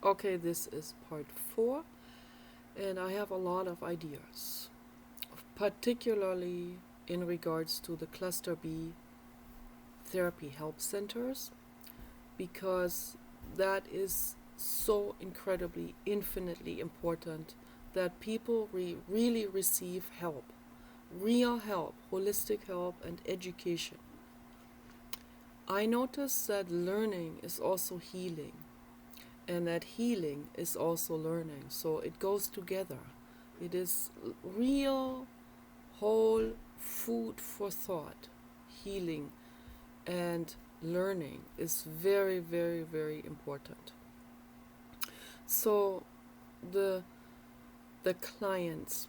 Okay, this is part 4, and I have a lot of ideas, particularly in regards to the Cluster B therapy help centers, because that is so incredibly, infinitely important that people really receive help, real help, holistic help, and education. I noticed that learning is also healing, and that healing is also learning. So it goes together. It is real, whole food for thought. Healing and learning is very, very, very important. So the the clients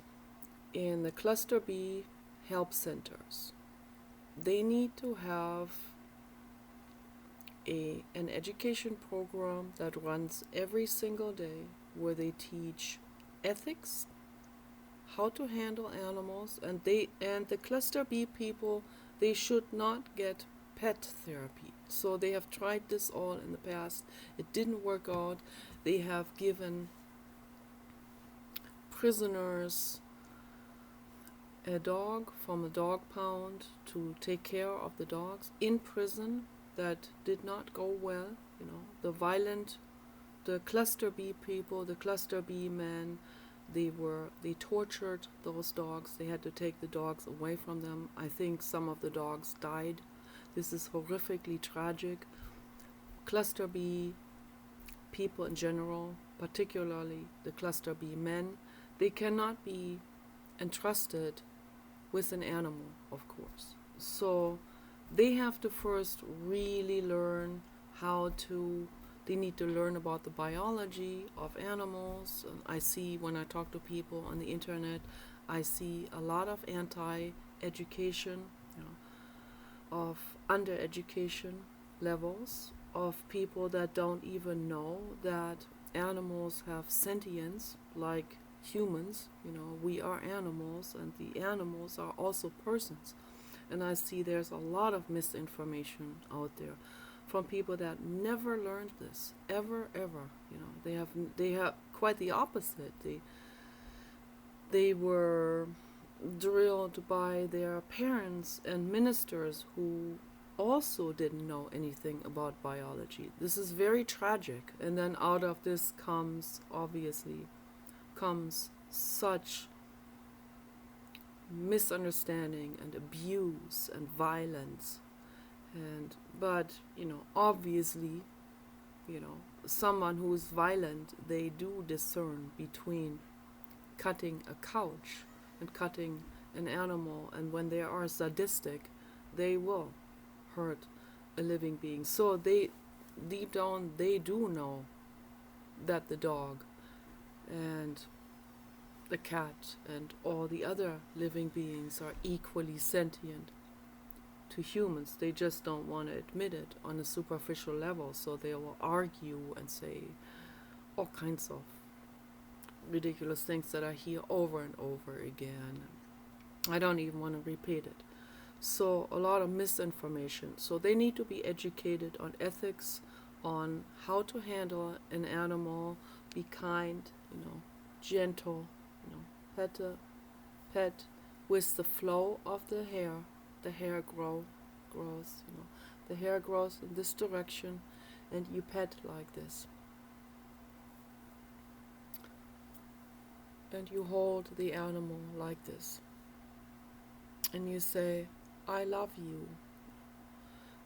in the Cluster B help centers, they need to have an education program that runs every single day where they teach ethics, how to handle animals, and the Cluster B people, they should not get pet therapy. So they have tried this all in the past. It didn't work out. They have given prisoners a dog from a dog pound to take care of the dogs in prison. That did not go well. The Cluster B people, the Cluster B men, they tortured those dogs. They had to take the dogs away from them. I think some of the dogs died. This is horrifically tragic. Cluster B people in general, particularly the Cluster B men, they cannot be entrusted with an animal, of course. So they have to first really learn they need to learn about the biology of animals. And I see when I talk to people on the internet, I see a lot of anti-education, of under-education levels, of people that don't even know that animals have sentience like humans. We are animals, and the animals are also persons. And I see there's a lot of misinformation out there from people that never learned this ever. They have quite the opposite. They were drilled by their parents and ministers who also didn't know anything about biology. This is very tragic. And then out of this comes such misunderstanding and abuse and violence. But obviously, someone who is violent, they do discern between cutting a couch and cutting an animal, and when they are sadistic, they will hurt a living being. So they, deep down, they do know that the dog and the cat and all the other living beings are equally sentient to humans. They just don't want to admit it on a superficial level, so they will argue and say all kinds of ridiculous things that I hear over and over again. I don't even want to repeat it. So a lot of misinformation. So they need to be educated on ethics, on how to handle an animal, be kind, gentle, pet with the flow of the hair. The hair grows, the hair grows in this direction, and you pet like this. And you hold the animal like this. And you say, I love you.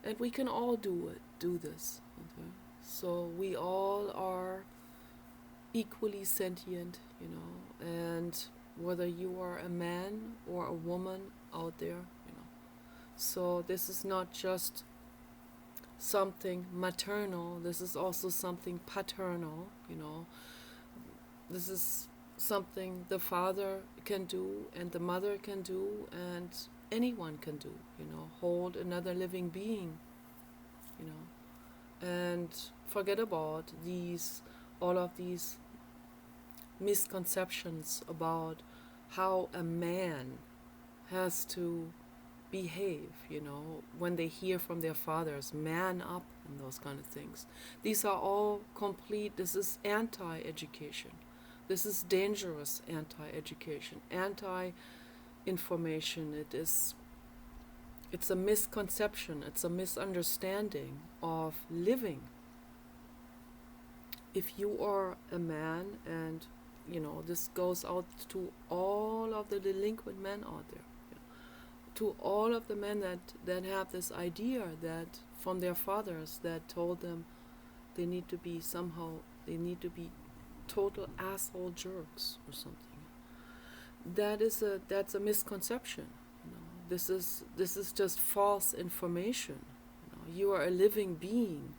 And we can all do this. Okay? So we all are equally sentient, and whether you are a man or a woman out there, So this is not just something maternal, this is also something paternal, This is something the father can do and the mother can do and anyone can do, hold another living being, and forget about all of these misconceptions about how a man has to behave, when they hear from their fathers, man up and those kind of things. These are all complete, this is anti-education. This is dangerous anti-education, anti-information. It's a misconception, it's a misunderstanding of living. If you are a man, and this goes out to all of the delinquent men out there, to all of the men that have this idea that from their fathers that told them they need to be total asshole jerks or something. That's a misconception. This is just false information. You are a living being,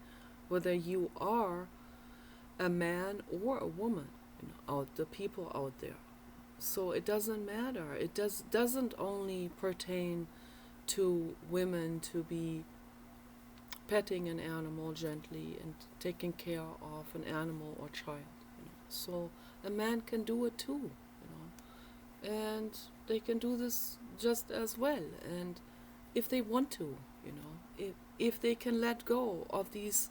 whether you are a man or a woman. The people out there. So it doesn't matter. It doesn't only pertain to women to be petting an animal gently and taking care of an animal or child. So a man can do it too, and they can do this just as well. And if they want to, if they can let go of these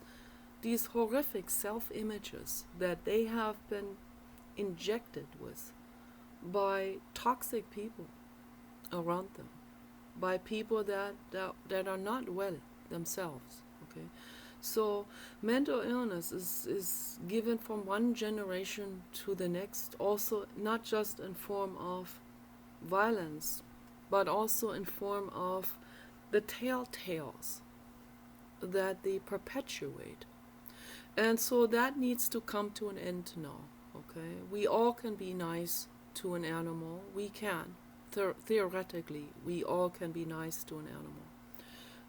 horrific self-images that they have been injected with by toxic people around them, by people that are not well themselves. Okay, so mental illness is given from one generation to the next, also not just in form of violence, but also in form of the telltales that they perpetuate. And so that needs to come to an end now. Okay, we all can be nice to an animal. We can. Theoretically, we all can be nice to an animal.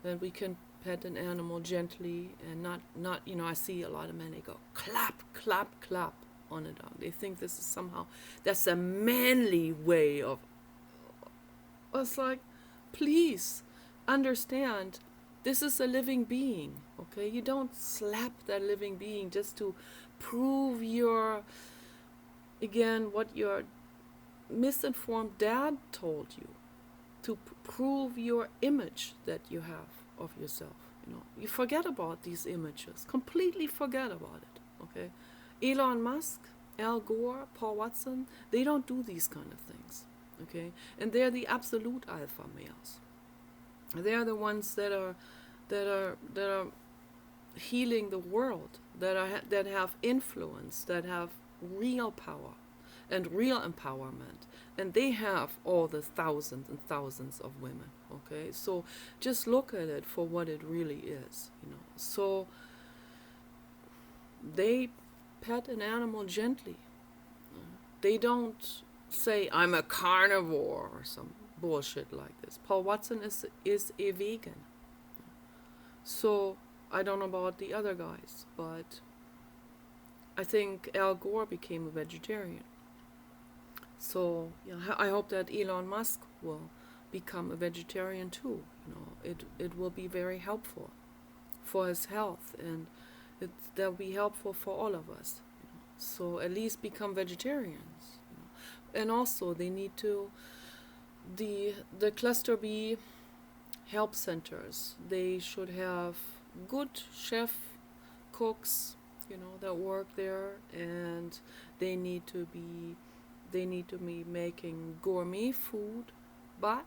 And we can pet an animal gently and not I see a lot of men, they go clap, clap, clap on a dog. They think this is somehow, that's a manly way of, it's like, please understand, this is a living being, okay? You don't slap that living being just to prove what your misinformed dad told you, to prove your image that you have of yourself. You forget about these images, completely forget about it, okay? Elon Musk, Al Gore, Paul Watson, they don't do these kind of things, okay? And they're the absolute alpha males. They're the ones that are healing the world, that have influence, that have real power and real empowerment, and they have all the thousands and thousands of women. Okay, so just look at it for what it really is. So they pet an animal gently. They don't say, I'm a carnivore or some bullshit like this. Paul Watson is a vegan. So I don't know about the other guys, but I think Al Gore became a vegetarian. So I hope that Elon Musk will become a vegetarian too. It will be very helpful for his health, and that'll be helpful for all of us. So at least become vegetarians. And also they need to, the cluster B help centers, they should have good chef cooks, that work there, and they need to be making gourmet food, but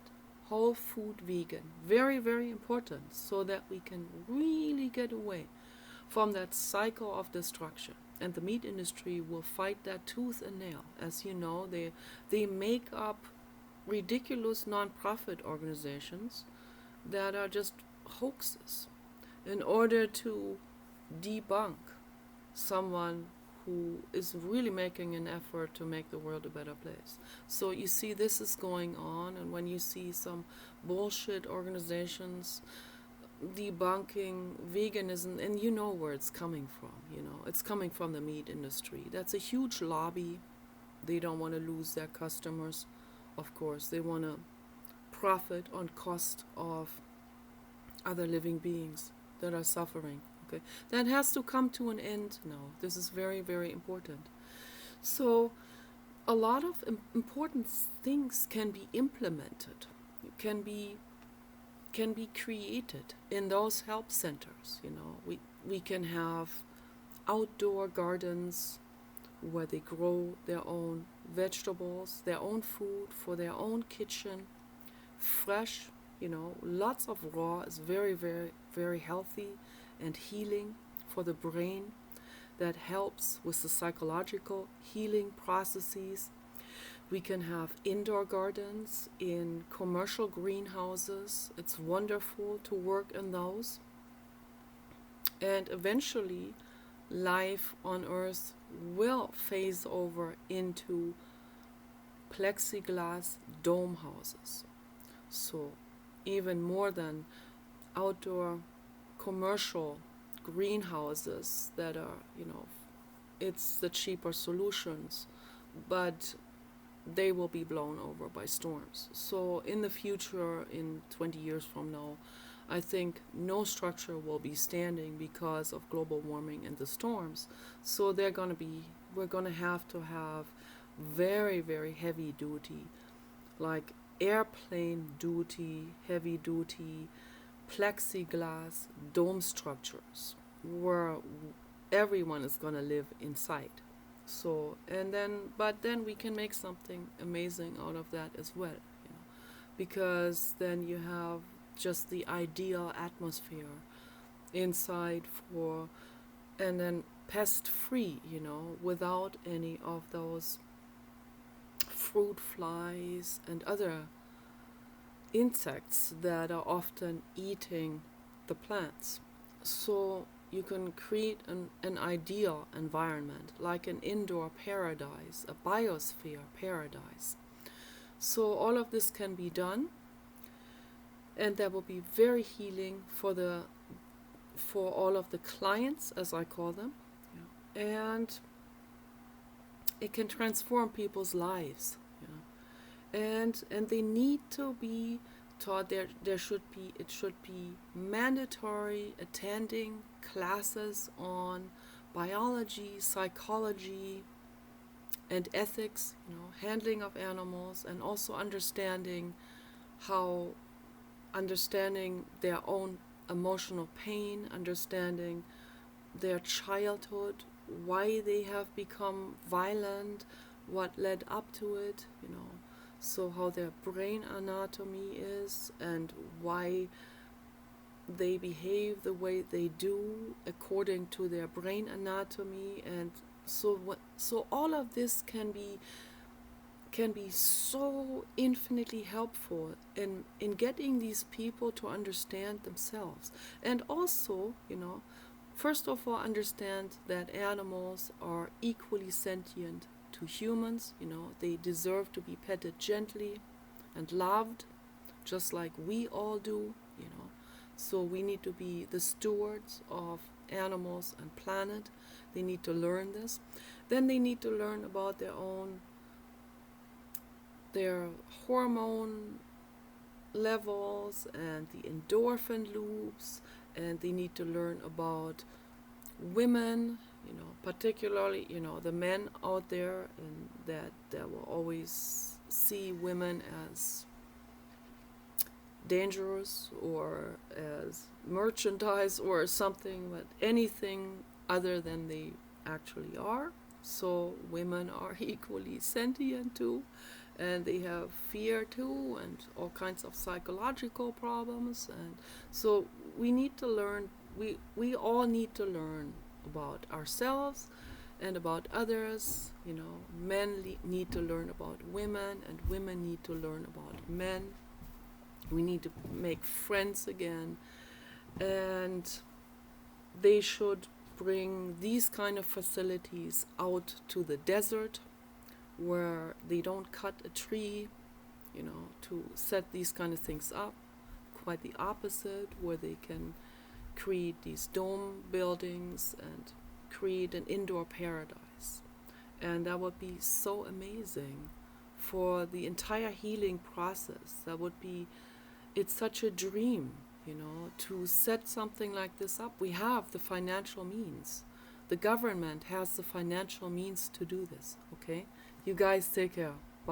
whole food vegan. Very, very important, so that we can really get away from that cycle of destruction. And the meat industry will fight that tooth and nail. As you know, they make up ridiculous non-profit organizations that are just hoaxes in order to debunk someone who is really making an effort to make the world a better place. So you see, this is going on, and when you see some bullshit organizations debunking veganism, and you know where it's coming from, it's coming from the meat industry. That's a huge lobby. They don't want to lose their customers, of course. They want to profit on cost of other living beings that are suffering. Okay, that has to come to an end now. This is very, very important. So a lot of important things can be implemented, can be created in those help centers. We can have outdoor gardens where they grow their own vegetables, their own food for their own kitchen, fresh, lots of raw is very, very, very healthy and healing for the brain. That helps with the psychological healing processes. We can have indoor gardens in commercial greenhouses. It's wonderful to work in those. And eventually, life on Earth will phase over into plexiglass dome houses. So, even more than outdoor commercial greenhouses that are, it's the cheaper solutions, but they will be blown over by storms. So in the future, in 20 years from now, I think no structure will be standing because of global warming and the storms. So we're going to have very, very heavy duty, like airplane duty, heavy duty, plexiglass dome structures where everyone is going to live inside. So, but then we can make something amazing out of that as well, because then you have just the ideal atmosphere inside and then pest free, without any of those fruit flies and other insects that are often eating the plants. So you can create an ideal environment, like an indoor paradise, a biosphere paradise. So all of this can be done, and that will be very healing for all of the clients, as I call them, and it can transform people's lives. And they need to be taught. It should be mandatory attending classes on biology, psychology, and ethics, handling of animals, and also understanding their own emotional pain, understanding their childhood, why they have become violent, what led up to it, so how their brain anatomy is and why they behave the way they do according to their brain anatomy. And so all of this can be so infinitely helpful in getting these people to understand themselves, and also, first of all, understand that animals are equally sentient to humans. They deserve to be petted gently and loved, just like we all do. So we need to be the stewards of animals and planet. They need to learn this. Then they need to learn about their hormone levels and the endorphin loops, and they need to learn about women, particularly, the men out there, and that will always see women as dangerous or as merchandise or something, but anything other than they actually are. So women are equally sentient too, and they have fear too, and all kinds of psychological problems. And so we need to learn, we all need to learn about ourselves and about others. Men need to learn about women, and women need to learn about men. We need to make friends again, and they should bring these kind of facilities out to the desert where they don't cut a tree, to set these kind of things up. Quite the opposite, where they can create these dome buildings and create an indoor paradise. And that would be so amazing for the entire healing process. It's such a dream, to set something like this up. We have the financial means. The government has the financial means to do this, okay? You guys take care.